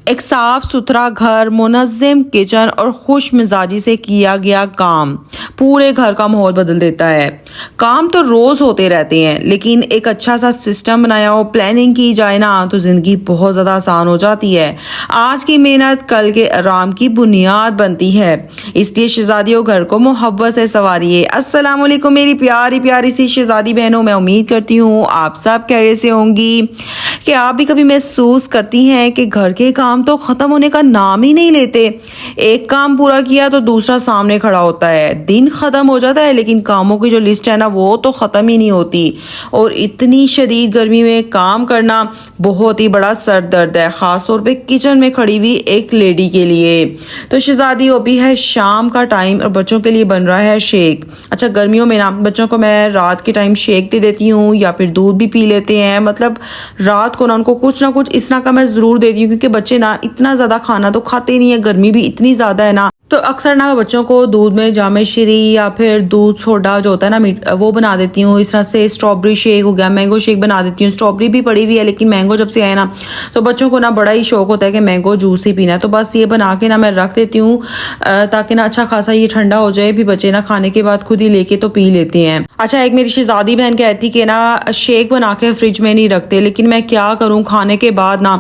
एक साफ सुथरा घर, मुनज़्ज़म किचन और खुश मिजाजी से किया गया काम पूरे घर का माहौल बदल देता है। काम तो रोज होते रहते हैं, लेकिन एक अच्छा सा सिस्टम बनाया हो, प्लानिंग की जाए ना, तो जिंदगी बहुत ज्यादा आसान हो जाती है। आज की मेहनत कल के आराम की बुनियाद बनती है। इसलिए शहजादियों, घर को मोहब्बत से संवारिए। अस्सलाम वालेकुम मेरी प्यारी प्यारी सी शहजादी बहनों, मैं उम्मीद करती हूँ आप सब कैसे से होंगी। कि आप भी कभी महसूस करती हैं कि घर के काम तो खत्म होने का नाम ही नहीं लेते। एक काम पूरा किया तो दूसरा सामने खड़ा होता है, दिन खत्म हो जाता है, लेकिन कामों की जो लिस्ट है ना, वो तो खत्म ही नहीं होती। और इतनी शदीद गर्मी में काम करना बहुत ही बड़ा सर दर्द है, खास तौर पे किचन में खड़ी हुई एक लेडी के लिए। तो शहजादी हो भी है शाम का टाइम और बच्चों के लिए बन रहा है शेक। अच्छा, गर्मियों में ना बच्चों को मैं रात के टाइम शेक दे देती हूँ या फिर दूध भी पी लेते हैं। मतलब रात को ना उनको कुछ ना कुछ इस तरह का मैं जरूर देती हूँ, क्योंकि बच्चे ना इतना ज्यादा खाना तो खाते नहीं है, गर्मी भी इतनी ज्यादा है ना। तो अक्सर ना बच्चों को दूध में जामे श्री या फिर दूध सोडा जो होता है ना, वो बना देती हूँ। इस तरह से स्ट्रॉबेरी शेक हो गया, मैंगो शेक बना देती हूँ। स्ट्रॉबेरी भी पड़ी हुई है, लेकिन मैंगो जब से आए ना, तो बच्चों को ना बड़ा ही शौक होता है कि मैंगो जूस ही पीना है। तो बस ये बना के ना मैं रख देती हूँ, ताकि ना अच्छा खासा ये ठंडा हो जाए, भी बच्चे ना खाने के बाद खुद ही लेके तो पी लेते हैं। अच्छा, एक मेरी शहजादी बहन कहती कि ना शेक बना के फ्रिज में नहीं रखते, लेकिन मैं क्या करूँ, खाने के बाद ना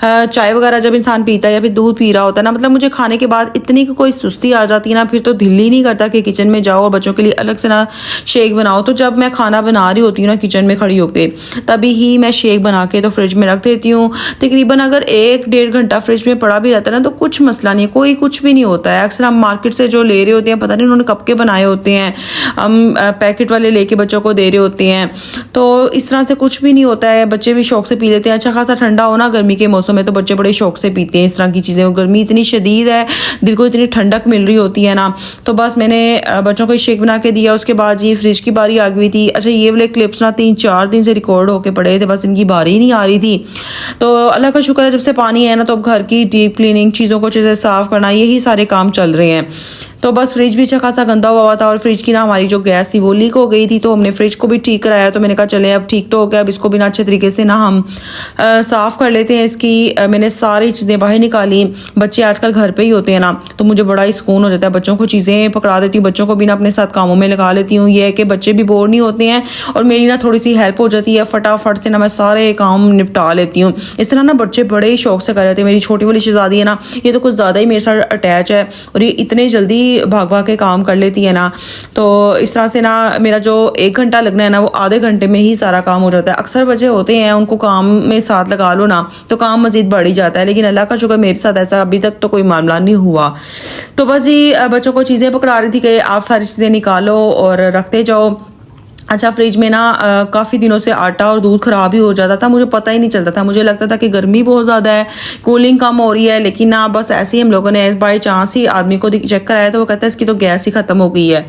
चाय वगैरह जब इंसान पीता है या फिर दूध पी रहा होता है ना, मतलब मुझे खाने के बाद इतनी कोई सुस्ती आ जाती है ना, फिर तो दिल ही नहीं करता कि किचन में जाओ और बच्चों के लिए अलग से ना शेक बनाओ। तो जब मैं खाना बना रही होती हूँ ना किचन में खड़ी होके, तभी ही मैं शेक बना के तो फ्रिज में रख देती हूँ। तकरीबन अगर 1-1.5 घंटा फ्रिज में पड़ा भी रहता है ना, तो कुछ मसला नहीं है, कोई कुछ भी नहीं होता है। अक्सर हम मार्केट से जो ले रहे होते हैं, पता नहीं उन्होंने कब के बनाए होते हैं, हम पैकेट वाले लेके बच्चों को दे रहे होते हैं। तो इस तरह से कुछ भी नहीं होता है, बच्चे भी शौक से पी लेते हैं। अच्छा खासा ठंडा हो ना गर्मी के मौसम में, तो बच्चे बड़े शौक से पीते हैं इस तरह की चीज़ें। गर्मी इतनी शदीद है, दिल को इतनी ठंडक मिल रही होती है ना। तो बस मैंने बच्चों को शेक बना के दिया, उसके बाद जी फ्रिज की बारी आ गई थी। अच्छा, ये वाले क्लिप्स ना 3-4 दिन से रिकॉर्ड होके पड़े थे, बस इनकी बारी ही नहीं आ रही थी। तो अल्लाह का शुक्र है, जब से पानी है ना, तो अब घर की डीप क्लीनिंग, चीज़ों को चीज़ें साफ करना, यही सारे काम चल रहे हैं। तो बस फ्रिज भी अच्छा खासा गंदा हुआ था, और फ्रिज की ना हमारी जो गैस थी वो लीक हो गई थी। तो हमने फ्रिज को भी ठीक कराया। तो मैंने कहा चले अब ठीक तो हो गया, अब इसको भी ना अच्छे तरीके से ना हम साफ कर लेते हैं। इसकी मैंने सारी चीज़ें बाहर निकाली। बच्चे आजकल घर पे ही होते हैं ना, तो मुझे बड़ा ही सुकून हो जाता है। बच्चों को चीज़ें पकड़ा देती हूँ, बच्चों को भी ना अपने साथ कामों में लगा लेती हूँ। ये है कि बच्चे भी बोर नहीं होते हैं और मेरी ना थोड़ी सी हेल्प हो जाती है, फटाफट से ना मैं सारे काम निपटा लेती हूँ। इस तरह ना बच्चे बड़े ही शौक से कर रहे थे। मेरी छोटी वाली शहजादी है ना, ये तो कुछ ज़्यादा ही मेरे साथ अटैच है, और ये इतने जल्दी भाग भाग के काम कर लेती है ना। तो इस तरह से ना मेरा जो 1 घंटा लगना है ना, वो आधे घंटे में ही सारा काम हो जाता है। अक्सर बच्चे होते हैं, उनको काम में साथ लगा लो ना, तो काम मजीद बढ़ ही जाता है, लेकिन अल्लाह का शुक्र मेरे साथ ऐसा अभी तक तो कोई मामला नहीं हुआ। तो बस ये बच्चों को चीज़ें पकड़ा रही थी कि आप सारी चीज़ें निकालो और रखते जाओ। अच्छा, फ्रिज में ना काफ़ी दिनों से आटा और दूध ख़राब ही हो जाता था, मुझे पता ही नहीं चलता था। मुझे लगता था कि गर्मी बहुत ज़्यादा है, कूलिंग कम हो रही है, लेकिन ना बस ऐसे ही हम लोगों ने बाई चांस ही आदमी को चेक कराया, तो वो कहता है इसकी तो गैस ही ख़त्म हो गई है।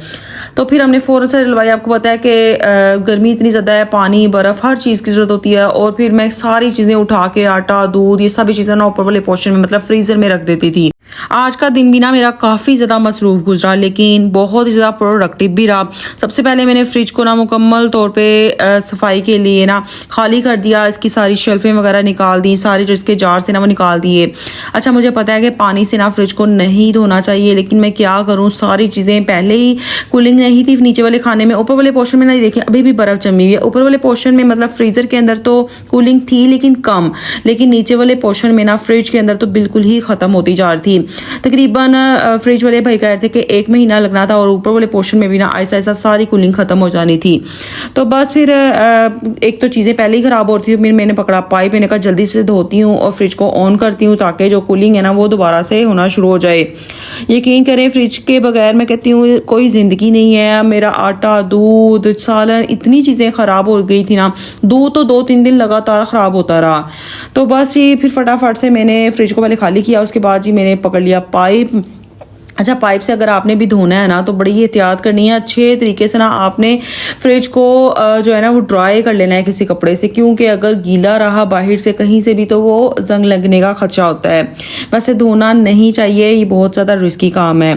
तो फिर हमने फ़ौरन से डलवाई। आपको पता है कि गर्मी इतनी ज़्यादा है, पानी बर्फ़ हर चीज़ की ज़रूरत होती है। और फिर मैं सारी चीज़ें उठा के, आटा दूध ये सभी चीज़ें ना ऊपर वाले पोर्शन में, मतलब फ्रीज़र में रख देती थी। आज का दिन भी ना मेरा काफ़ी ज़्यादा मसरूफ़ गुजरा, लेकिन बहुत ही ज़्यादा प्रोडक्टिव भी रहा। सबसे पहले मैंने फ्रिज को ना मुकम्मल तौर पे सफाई के लिए ना खाली कर दिया। इसकी सारी शेल्फें वगैरह निकाल दी, सारे जो इसके जार्स थे ना वो निकाल दिए। अच्छा, मुझे पता है कि पानी से ना फ्रिज को नहीं धोना चाहिए, लेकिन मैं क्या करूँ, सारी चीज़ें पहले ही कूलिंग नहीं थी नीचे वाले खाने में। ऊपर वाले पोर्शन में नहीं, देखिए अभी भी बर्फ़ जमी हुई है। ऊपर वाले पोर्शन में मतलब फ्रीज़र के अंदर तो कूलिंग थी, लेकिन कम, लेकिन नीचे वाले पोर्शन में ना फ्रिज के अंदर तो बिल्कुल ही ख़त्म होती जा रही थी। तकरीबन फ्रिज वाले भाई कह रहे थे कि 1 महीना लगना था, और ऊपर वाले पोर्शन में भी ना ऐसा ऐसा सारी कूलिंग ख़त्म हो जानी थी। तो बस फिर एक तो चीज़ें पहले ही ख़राब होती थी, फिर मैंने पकड़ा पाइप, मैंने कहा जल्दी से धोती हूँ और फ्रिज को ऑन करती हूँ, ताकि जो कूलिंग है ना वो दोबारा से होना शुरू हो जाए। यकीन करें, फ्रिज के बगैर मैं कहती हूँ कोई ज़िंदगी नहीं है। मेरा आटा दूध सालन इतनी चीज़ें ख़राब हो गई थी ना, दूध तो 2-3 दिन लगातार ख़राब होता रहा। तो बस ये फिर फटाफट से मैंने फ्रिज को पहले खाली किया, उसके बाद जी मैंने पकड़ लिया पाइप, अच्छा, पाइप से अगर आपने भी धोना है ना तो बड़ी एहतियात करनी है। अच्छे तरीके से ना आपने फ्रिज को जो है ना वो ड्राई कर लेना है किसी कपड़े से, क्योंकि अगर गीला रहा बाहर से कहीं से भी तो वो जंग लगने का खदशा होता है। वैसे धोना नहीं चाहिए, ये बहुत ज़्यादा रिस्की काम है।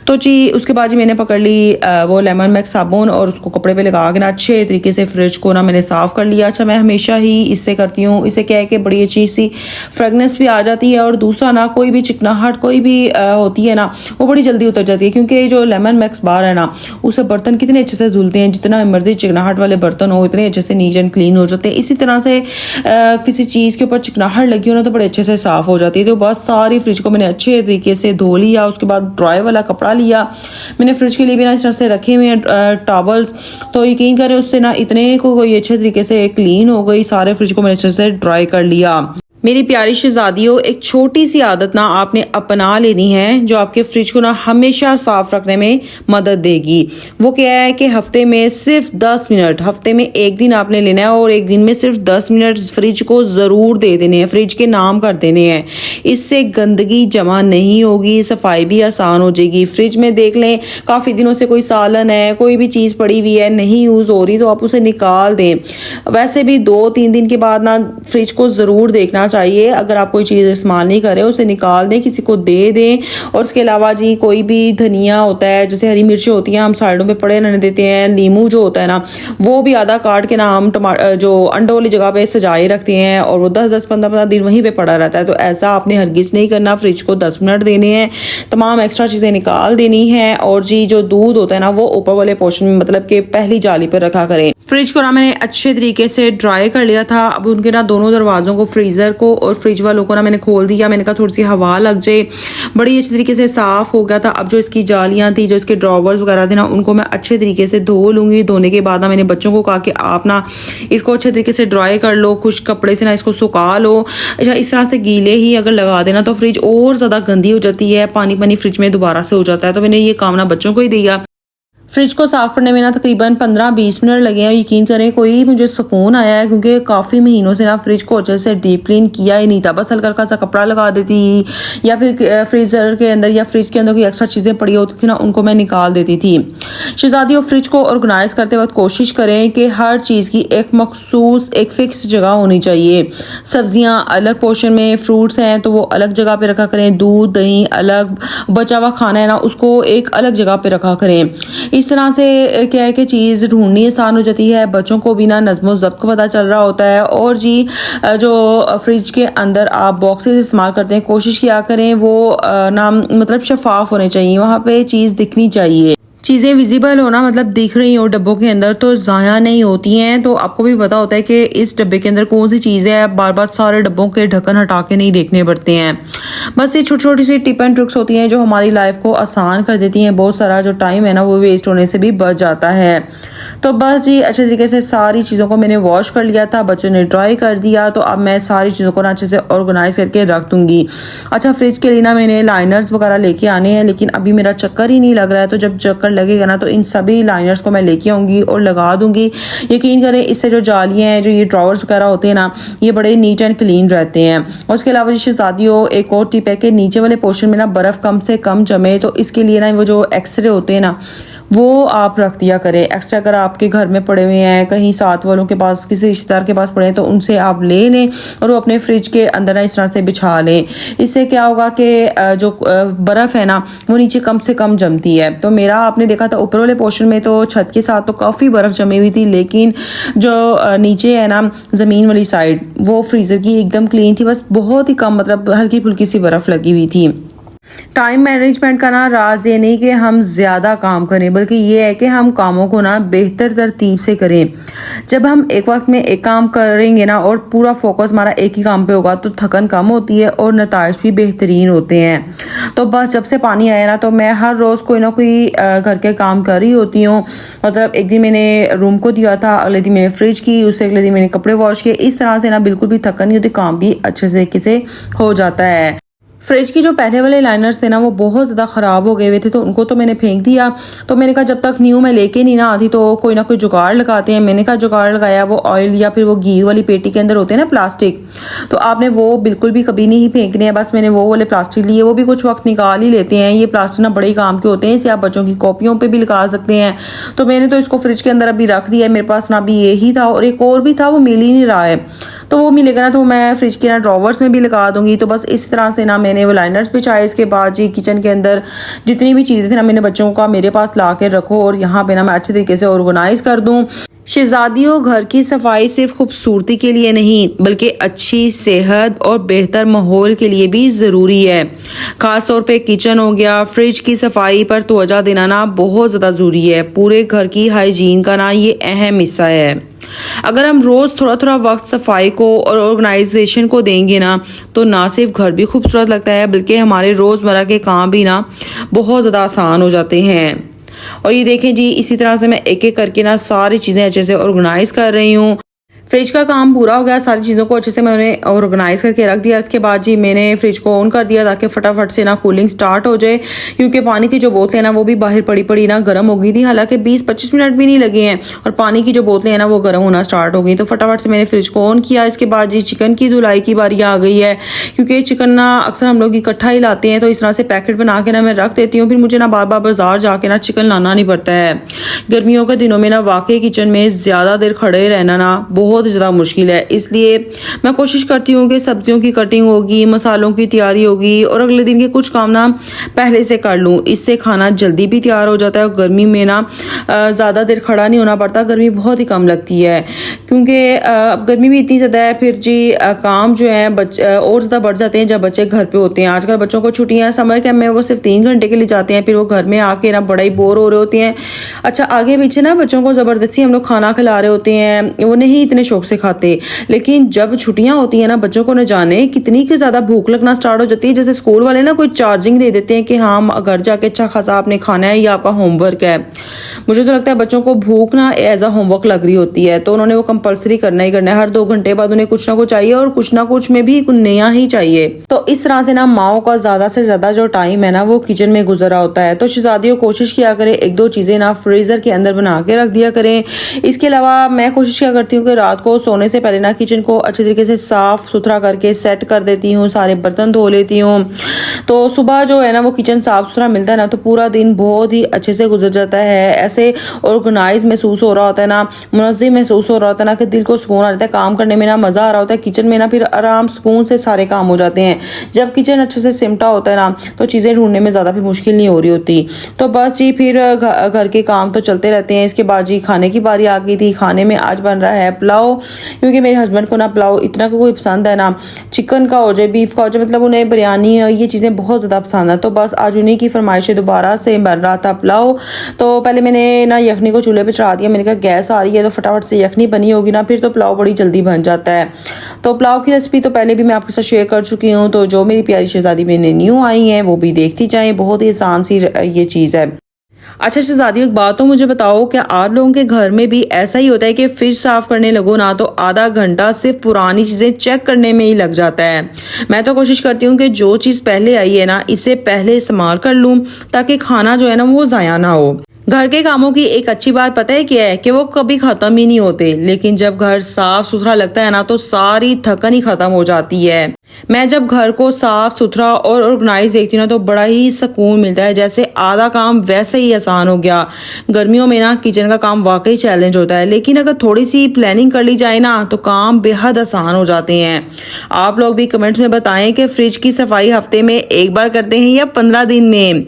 तो जी उसके बाद जी मैंने पकड़ ली वो लेमन मैक्स साबुन और उसको कपड़े पे लगा के ना अच्छे तरीके से फ्रिज को ना मैंने साफ़ कर लिया। अच्छा, मैं हमेशा ही इससे करती हूँ। इससे क्या है कि बड़ी अच्छी सी फ्रेगनेंस भी आ जाती है, और दूसरा ना कोई भी चिकनाहट कोई भी होती है ना वो बड़ी जल्दी उतर जाती है, क्योंकि जो लेमन मैक्स बार है ना उसे बर्तन कितने अच्छे से धुलते हैं, जितना मर्जी चिकनाहट वाले बर्तन हो इतने अच्छे से नीट एंड क्लीन हो जाते हैं। इसी तरह से किसी चीज़ के ऊपर चिकनाहट लगी हो ना तो बड़े अच्छे से साफ़ हो जाती है। तो बस सारी फ्रिज को मैंने अच्छे तरीके से धो लिया। उसके बाद ड्राई वाला कपड़ा लिया मैंने फ्रिज के लिए भी ना इस तरह से रखे हुए हैं टॉवल्स। तो यकीन करें उससे ना इतने को कोई अच्छे तरीके से क्लीन हो गई। सारे फ्रिज को मैंने अच्छे से ड्राई कर लिया। मेरी प्यारी शहजादियों, एक छोटी सी आदत ना आपने अपना लेनी है जो आपके फ्रिज को ना हमेशा साफ रखने में मदद देगी। वो क्या है कि हफ्ते में सिर्फ 10 मिनट, हफ्ते में एक दिन आपने लेना है और एक दिन में सिर्फ 10 मिनट फ्रिज को ज़रूर दे देने हैं, फ्रिज के नाम कर देने हैं। इससे गंदगी जमा नहीं होगी, सफाई भी आसान हो जाएगी। फ्रिज में देख लें काफ़ी दिनों से कोई सालन है, कोई भी चीज़ पड़ी हुई है नहीं यूज़ हो रही तो आप उसे निकाल दें। वैसे भी 2-3 दिन के बाद ना फ्रिज को ज़रूर देखना चाहिए। अगर आप कोई चीज़ इस्तेमाल नहीं कर रहे उसे निकाल दें, किसी को दे दें। और उसके अलावा जी कोई भी धनिया होता है, जैसे हरी मिर्ची होती हैं हम साइडों पे पड़े रहने देते हैं, नींबू जो होता है ना वो भी आधा काट के ना हम टमाटर जो अंडों वाली जगह पे सजाए रखते हैं और वो 10-10 15-15 दिन वहीं पे पड़ा रहता है। तो ऐसा आपने हरगिज़ नहीं करना। फ्रिज को 10 मिनट देने हैं, तमाम एक्स्ट्रा चीज़ें निकाल देनी है। और जी जो दूध होता है ना वो ऊपर वाले पोर्शन में मतलब कि पहली जाली पर रखा करें। फ्रिज को ना मैंने अच्छे तरीके से ड्राई कर लिया था। अब उनके ना दोनों दरवाज़ों को, फ्रीज़र को और फ्रिज वालों को ना मैंने खोल दिया। मैंने कहा थोड़ी सी हवा लग जाए। बड़ी अच्छी तरीके से साफ़ हो गया था। अब जो इसकी जालियाँ थी, जो इसके ड्रॉवर्स वगैरह थे ना उनको मैं अच्छे तरीके से धो लूँगी। धोने के बाद ना मैंने बच्चों को कहा कि आप ना इसको अच्छे तरीके से ड्राई कर लो, खुश्क कपड़े से ना इसको सुखा लो। अच्छा, इस तरह से गीले ही अगर लगा देना तो फ्रिज और ज़्यादा गंदी हो जाती है, पानी पानी फ्रिज में दोबारा से हो जाता है। तो मैंने ये काम ना बच्चों को ही दिया। फ्रिज को साफ़ करने में ना तकरीबन 15-20 मिनट लगे हैं। यकीन करें कोई मुझे सुकून आया है, क्योंकि काफ़ी महीनों से ना फ्रिज को अच्छे से डीप क्लीन किया ही नहीं था। बस हल्का हल्का सा कपड़ा लगा देती या फिर फ्रीज़र के अंदर या फ्रिज के अंदर कोई एक्स्ट्रा चीज़ें पड़ी होती थी ना उनको मैं निकाल देती थी। शहजादियों, फ्रिज को ऑर्गेनाइज़ करते वक्त कोशिश करें कि हर चीज़ की एक मखसूस एक फ़िक्स जगह होनी चाहिए। सब्जियाँ अलग पोर्शन में, फ्रूट्स हैं तो वो अलग जगह पे रखा करें, दूध दही अलग, बचा हुआ खाना है ना उसको एक अलग जगह पे रखा करें। इस तरह से क्या है कि चीज़ ढूंढनी आसान हो जाती है। बच्चों को भी ना नज़्म ज़ब्त का पता चल रहा होता है। और जी जो फ्रिज के अंदर आप बॉक्सेस इस्तेमाल करते हैं कोशिश किया करें वो ना मतलब शफाफ होने चाहिए, वहाँ पे चीज़ दिखनी चाहिए। चीज़ें विजिबल होना मतलब दिख रही हो डब्बों के अंदर तो ज़ाया नहीं होती हैं। तो आपको भी पता होता है कि इस डब्बे के अंदर कौन सी चीज़ है। बार बार सारे डब्बों के ढक्कन हटा के नहीं देखने पड़ते हैं। बस ये छोटी छोटी सी टिप एंड ट्रिक्स होती हैं जो हमारी लाइफ को आसान कर देती हैं। बहुत सारा जो टाइम है ना वो वेस्ट होने से भी बच जाता है। तो बस जी अच्छे तरीके से सारी चीज़ों को मैंने वॉश कर लिया था, बच्चों ने ड्राई कर दिया। तो अब मैं सारी चीज़ों को ना अच्छे से ऑर्गेनाइज करके रख दूँगी। अच्छा, फ्रिज के लिए ना मैंने लाइनर्स वगैरह लेके आने हैं, लेकिन अभी मेरा चक्कर ही नहीं लग रहा है। तो जब चक्कर लगेगा ना तो इन सभी लाइनर्स को मैं लेके आऊँगी और लगा दूँगी। यकीन करें इससे जो जालियाँ हैं, जो ये ड्रॉवर्स वगैरह होते हैं ना, ये बड़े नीट एंड क्लीन रहते हैं। और उसके अलावा जैसे शहजादियों एक और टिप है कि नीचे वाले पोर्शन में ना बर्फ़ कम से कम जमे। तो इसके लिए ना वो जो एक्सरे होते हैं ना वो आप रख दिया करें एक्स्ट्रा। अगर आपके घर में पड़े हुए हैं, कहीं साथ वालों के पास, किसी रिश्तेदार के पास पड़े हैं तो उनसे आप ले लें और वो अपने फ्रिज के अंदर ना इस तरह से बिछा लें। इससे क्या होगा कि जो बर्फ़ है ना वो नीचे कम से कम जमती है। तो मेरा आपने देखा था ऊपर वाले पोर्शन में तो छत के साथ तो काफ़ी बर्फ़ जमी हुई थी, लेकिन जो नीचे है ना ज़मीन वाली साइड वो फ्रीज़र की एकदम क्लीन थी। बस बहुत ही कम मतलब हल्की फुल्की सी बर्फ़ लगी हुई थी। टाइम मैनेजमेंट का ना राज ये नहीं कि हम ज़्यादा काम करें, बल्कि ये है कि हम कामों को ना बेहतर तरतीब से करें। जब हम एक वक्त में एक काम करेंगे ना और पूरा फोकस हमारा एक ही काम पे होगा तो थकन कम होती है और नताइज भी बेहतरीन होते हैं। तो बस जब से पानी आया ना तो मैं हर रोज़ कोई ना कोई घर के काम कर रही होती हूँ। मतलब एक दिन मैंने रूम को दिया था, अगले दिन मैंने फ्रिज की, उससे अगले दिन मैंने कपड़े वॉश किए। इस तरह से ना बिल्कुल भी थकन नहीं होती, काम भी अच्छे तरीके से हो जाता है। फ्रिज की जो पहले वाले लाइनर्स थे ना वो बहुत ज़्यादा ख़राब हो गए हुए थे, तो उनको तो मैंने फेंक दिया। तो मैंने कहा जब तक न्यू मैं लेके नहीं ना आती तो कोई ना कोई जुगाड़ लगाते हैं। मैंने कहा जुगाड़ लगाया, वो ऑयल या फिर वो घी वाली पेटी के अंदर होते हैं ना प्लास्टिक, तो आपने वो बिल्कुल भी कभी नहीं फेंकने हैं। बस मैंने वो वाले प्लास्टिक लिए, वो भी कुछ वक्त निकाल ही लेते हैं। ये प्लास्टिक ना बड़े ही काम के होते हैं, इसे आप बच्चों की कॉपियों पर भी लगा सकते हैं। तो मैंने तो इसको फ्रिज के अंदर अभी रख दिया है। मेरे पास ना अभी यही था और एक और भी था, वो मिल ही नहीं रहा है। तो वो मिलेगा ना तो मैं फ्रिज के ना ड्रॉवर्स में भी लगा दूंगी। तो बस इस तरह से ना मैंने वो लाइनर्स बिछाए। इसके बाद जी किचन के अंदर जितनी भी चीज़ें थी ना मैंने बच्चों का मेरे पास ला के रखो और यहाँ पे ना मैं अच्छे तरीके से ऑर्गेनाइज कर दूँ। शहजादियों, घर की सफाई सिर्फ खूबसूरती के लिए नहीं बल्कि अच्छी सेहत और बेहतर माहौल के लिए भी ज़रूरी है। ख़ास तौर पे किचन हो गया, फ्रिज की सफाई पर तवज्जो देना ना बहुत ज़्यादा ज़रूरी है। पूरे घर की हाइजीन का ना ये अहम हिस्सा है। अगर हम रोज़ थोड़ा थोड़ा वक्त सफाई को और ऑर्गेनाइजेशन को देंगे ना सिर्फ घर भी खूबसूरत लगता है बल्कि हमारे रोज़मर्रा के काम भी ना बहुत ज़्यादा आसान हो जाते हैं। और ये देखें जी, इसी तरह से मैं एक एक करके ना सारी चीज़ें अच्छे से ऑर्गेनाइज कर रही हूँ। फ्रिज का काम पूरा हो गया, सारी चीज़ों को अच्छे से मैंने ऑर्गेनाइज करके रख दिया। इसके बाद जी मैंने फ्रिज को ऑन कर दिया ताकि फटाफट से ना कूलिंग स्टार्ट हो जाए, क्योंकि पानी की जो बोतलें ना वो भी बाहर पड़ी पड़ी ना गर्म हो गई थी। हालांकि 20-25 मिनट भी नहीं लगे हैं और पानी की जो बोतलें हैं ना वो गर्म होना स्टार्ट हो गई। तो फटाफट से मैंने फ्रिज को ऑन किया। इसके बाद जी चिकन की धुलाई की बारी आ गई है, क्योंकि चिकन ना अक्सर हम लोग इकट्ठा ही लाते हैं, तो इस तरह से पैकेट बना के ना मैं रख देती हूँ। फिर मुझे ना बार बार बाजार जाके ना चिकन लाना नहीं पड़ता है। गर्मियों के दिनों में ना वाकई किचन में ज़्यादा देर खड़े रहना ना बहुत ज़्यादा मुश्किल है। इसलिए मैं कोशिश करती हूँ कि सब्जियों की कटिंग होगी, मसालों की तैयारी होगी और अगले दिन के कुछ काम ना पहले से कर लूँ। इससे खाना जल्दी भी तैयार हो जाता है और गर्मी में ना ज़्यादा देर खड़ा नहीं होना पड़ता। गर्मी बहुत ही कम लगती है, क्योंकि अब गर्मी भी इतनी ज़्यादा है। फिर जी काम जो है और ज़्यादा बढ़ जाते हैं जब बच्चे घर पे होते हैं। आजकल बच्चों को छुट्टियाँ समर कैंप में वो सिर्फ 3 घंटे के लिए जाते हैं, फिर वो घर में आके ना बड़ा ही बोर हो रहे होते हैं। अच्छा, आगे पीछे ना बच्चों को ज़बरदस्ती हम लोग खाना खिला रहे होते हैं, वो नहीं इतने शौक से खाते। लेकिन जब छुट्टियां होती हैं ना बच्चों को न जाने कितनी की ज़्यादा भूख लगना स्टार्ट हो जाती है। जैसे स्कूल वाले ना कोई चार्जिंग दे देते हैं कि हाँ घर जाके अच्छा खासा आपने खाना है, या आपका होमवर्क है। मुझे तो लगता है बच्चों को भूख ना एज अ होमवर्क लग रही होती है, तो उन्होंने वो कंपलसरी करना ही करना है। हर 2 घंटे बाद उन्हें कुछ ना कुछ चाहिए और कुछ ना कुछ में भी नया ही चाहिए। तो इस तरह से ना माओ का ज़्यादा से ज़्यादा जो टाइम है ना वो किचन में गुजरा होता है। तो शहजादियों कोशिश किया करें 1-2 चीज़ें ना फ्रीज़र के अंदर बना के रख दिया करें। इसके अलावा मैं कोशिश किया करती हूँ कि रात को सोने से पहले ना किचन को अच्छे तरीके से साफ सुथरा करके सेट कर देती हूँ, सारे बर्तन धो लेती हूँ। तो सुबह जो है ना वो किचन साफ सुथरा मिलता है ना तो पूरा दिन बहुत ही अच्छे से गुजर जाता है। ऐसे ऑर्गेनाइज महसूस हो रहा होता है ना, मुनज़्ज़म महसूस हो रहा होता है ना कि दिल को सुकून आ जाता है। काम करने में ना मज़ा आ रहा होता है किचन में ना, फिर आराम सुकून से सारे काम हो जाते हैं। जब किचन अच्छे से सिमटा होता है ना तो चीज़ें ढूंढने में ज़्यादा भी मुश्किल नहीं हो रही होती। तो बस जी फिर घर के काम तो चलते रहते हैं। इसके बाद जी खाने की बारी आ गई थी। खाने में आज बन रहा है पुलाव, क्योंकि मेरे हस्बैंड को ना पुलाव इतना कोई पसंद है ना, चिकन का हो जाए, बीफ का हो जाए, मतलब उन्हें बिरयानी ये चीज़ें बहुत ज़्यादा पसंद है। तो बस आज उन्हीं की फरमाइश दोबारा से बन रहा था पुलाव। तो पहले मैंने ना यखनी को चूल्हे पे चढ़ा दिया। मैंने कहा गैस आ रही है तो फटाफट से यखनी बनी होगी ना, फिर तो पुलाव बड़ी जल्दी बन जाता है। तो पुलाव की रेसिपी तो पहले भी मैं आपके साथ शेयर कर चुकी हूँ, तो जो मेरी प्यारी शहजादी में न्यू आई हैं वो भी देखती जाएँ। बहुत ही आसान सी ये चीज़ है। अच्छा शहजादियों, एक बात तो मुझे बताओ, क्या आप लोगों के घर में भी ऐसा ही होता है कि फ्रिज साफ करने लगो ना तो आधा घंटा सिर्फ पुरानी चीजें चेक करने में ही लग जाता है? मैं तो कोशिश करती हूँ कि जो चीज पहले आई है ना इसे पहले इस्तेमाल कर लूँ, ताकि खाना जो है ना वो ज़ाया ना हो। घर के कामों की एक अच्छी बात पता है क्या है कि वो कभी खत्म ही नहीं होते, लेकिन जब घर साफ सुथरा लगता है ना तो सारी थकन ही खत्म हो जाती है। मैं जब घर को साफ सुथरा और ऑर्गेनाइज देखती हूँ ना तो बड़ा ही सुकून मिलता है, जैसे आधा काम वैसे ही आसान हो गया। गर्मियों में ना किचन का काम वाकई चैलेंज होता है, लेकिन अगर थोड़ी सी प्लानिंग कर ली जाए ना तो काम बेहद आसान हो जाते हैं। आप लोग भी कमेंट्स में बताएं कि फ्रिज की सफाई हफ्ते में एक बार करते हैं या 15 दिन में।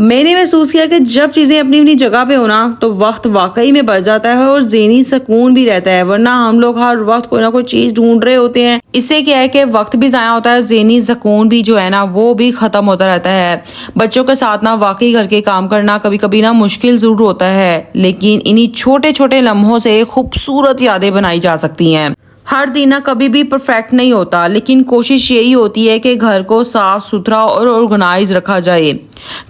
मैंने महसूस किया कि जब चीज़ें अपनी अपनी जगह पे हो ना तो वक्त वाकई में बच जाता है और ज़हनी सुकून भी रहता है, वरना हम लोग हर वक्त कोई ना कोई चीज़ ढूंढ रहे होते हैं। इससे क्या है कि वक्त भी होता है, ज़हनी सुकून भी जो है ना वो भी खत्म होता रहता है। बच्चों के साथ ना वाकई घर के काम करना कभी कभी ना मुश्किल जरूर होता है, लेकिन इन्हीं छोटे छोटे लम्हों से खूबसूरत यादें बनाई जा सकती हैं। हर दिन ना कभी भी परफेक्ट नहीं होता, लेकिन कोशिश यही होती है कि घर को साफ सुथरा और ऑर्गेनाइज रखा जाए।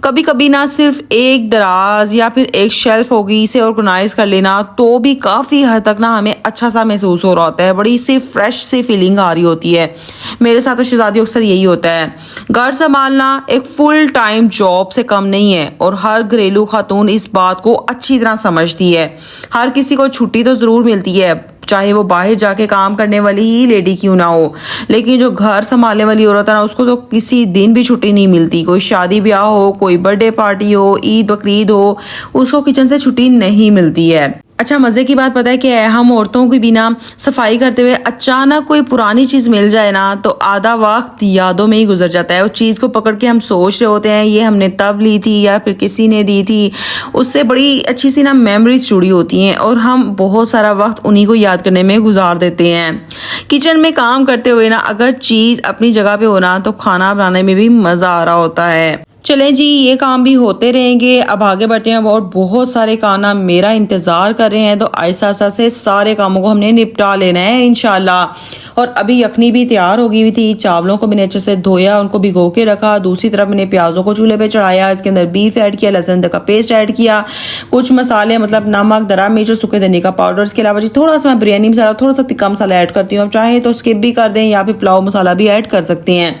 कभी कभी ना सिर्फ एक दराज या फिर एक शेल्फ होगी, इसे ऑर्गेनाइज कर लेना तो भी काफ़ी हद तक ना हमें अच्छा सा महसूस हो रहा होता है, बड़ी सी फ्रेश सी फीलिंग आ रही होती है। मेरे साथ तो शहजादी अक्सर यही होता है। घर संभालना एक फुल टाइम जॉब से कम नहीं है और हर घरेलू खातून इस बात को अच्छी तरह समझती है। हर किसी को छुट्टी तो ज़रूर मिलती है, चाहे वो बाहर जाके काम करने वाली ही लेडी क्यों ना हो, लेकिन जो घर संभालने वाली औरत है ना, उसको तो किसी दिन भी छुट्टी नहीं मिलती। कोई शादी ब्याह हो, कोई बर्थडे पार्टी हो, ईद बकरीद हो, उसको किचन से छुट्टी नहीं मिलती है। अच्छा, मज़े की बात पता है कि हम औरतों के बिना सफाई करते हुए अचानक कोई पुरानी चीज़ मिल जाए ना, तो आधा वक्त यादों में ही गुजर जाता है। उस चीज़ को पकड़ के हम सोच रहे होते हैं ये हमने तब ली थी या फिर किसी ने दी थी। उससे बड़ी अच्छी सी ना मेमोरीज जुड़ी होती हैं और हम बहुत सारा वक्त उन्हीं को याद करने में गुजार देते हैं। किचन में काम करते हुए ना अगर चीज़ अपनी जगह पे हो ना, तो खाना बनाने में भी मज़ा आ रहा होता है। चलें जी, ये काम भी होते रहेंगे। अब आगे बढ़ते हैं और बहुत सारे काम ना मेरा इंतज़ार कर रहे हैं, तो आहिस्ता से सारे कामों को हमने निपटा लेना है इंशाल्लाह। और अभी यखनी भी तैयार हो गई हुई थी। चावलों को मैंने अच्छे से धोया, उनको भिगो के रखा। दूसरी तरफ मैंने प्याज़ों को चूल्हे पे चढ़ाया, इसके अंदर बीफ ऐड किया, लहसुन का पेस्ट ऐड किया, कुछ मसाले मतलब नमक, दरा मिर्च और सूखे धनिया का पाउडर। इसके अलावा जी थोड़ा सा मैं बिरयानी मसाला, थोड़ा सा तिक्का मसाला ऐड करती हूँ। आप चाहे तो स्किप भी कर दें या फिर पुलाव मसाला भी ऐड कर सकते हैं।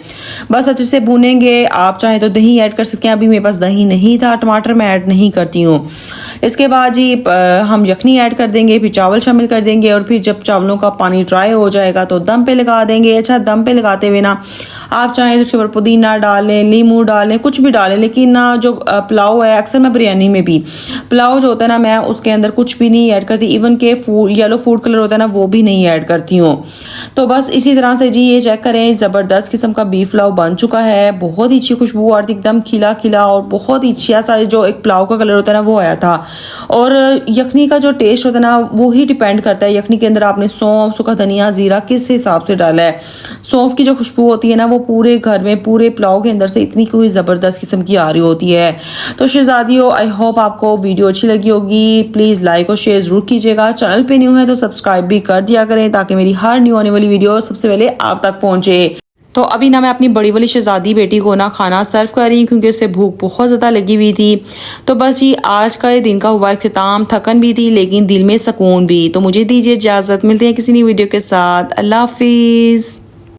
बस अच्छे से भूनेंगे। आप चाहे तो दही ऐड कर सकते हैं। अभी मेरे पास दही नहीं था, टमाटर मैं ऐड नहीं करती हूँ। इसके बाद जी हम यखनी ऐड कर देंगे, फिर चावल शामिल कर देंगे और फिर जब चावलों का पानी ड्राई हो जाएगा तो दम पे लगा देंगे। अच्छा, दम पे लगाते हुए ना आप चाहें तो उसके ऊपर पुदीना डालें, नींबू डालें, कुछ भी डालें, लेकिन ना जो पुलाव है, अक्सर मैं बिरयानी में भी पुलाव जो होता है ना, मैं उसके अंदर कुछ भी नहीं ऐड करती। इवन के येलो फूड कलर होता है ना, वो भी नहीं ऐड करती हूँ। तो बस इसी तरह से जी ये चेक करें, ज़बरदस्त किस्म का बीफ पुलाव बन चुका है। बहुत ही अच्छी खुशबू आ रही थी, एकदम खिला खिला, और बहुत ही अच्छा सा जो एक पुलाव का कलर होता है ना वो आया था। और यखनी का जो टेस्ट होता है ना, वो ही डिपेंड करता है यखनी के अंदर आपने सौंफ, सूखा धनिया, जीरा किस हिसाब से डाला है। सौंफ की जो खुशबू होती है ना, वो पूरे घर में, पूरे पुलाव के अंदर से इतनी कोई ज़बरदस्त किस्म की आ रही होती है। तो शहजादियों, आई होप आपको वीडियो अच्छी लगी होगी। प्लीज़ लाइक और शेयर ज़रूर कीजिएगा। चैनल पे न्यू है तो सब्सक्राइब भी कर दिया करें, ताकि मेरी हर न्यू आने वाली वीडियो सबसे पहले आप तक पहुंचे। तो अभी ना मैं अपनी बड़ी वाली शहजादी बेटी को ना खाना सर्व कर रही हूँ, क्योंकि उससे भूख बहुत ज़्यादा लगी हुई थी। तो बस जी आज का ये दिन का हुआ इख्तिताम। थकन भी थी लेकिन दिल में सुकून भी। तो मुझे दीजिए इजाज़त, मिलते हैं किसी नई वीडियो के साथ। अल्लाह हाफिज़।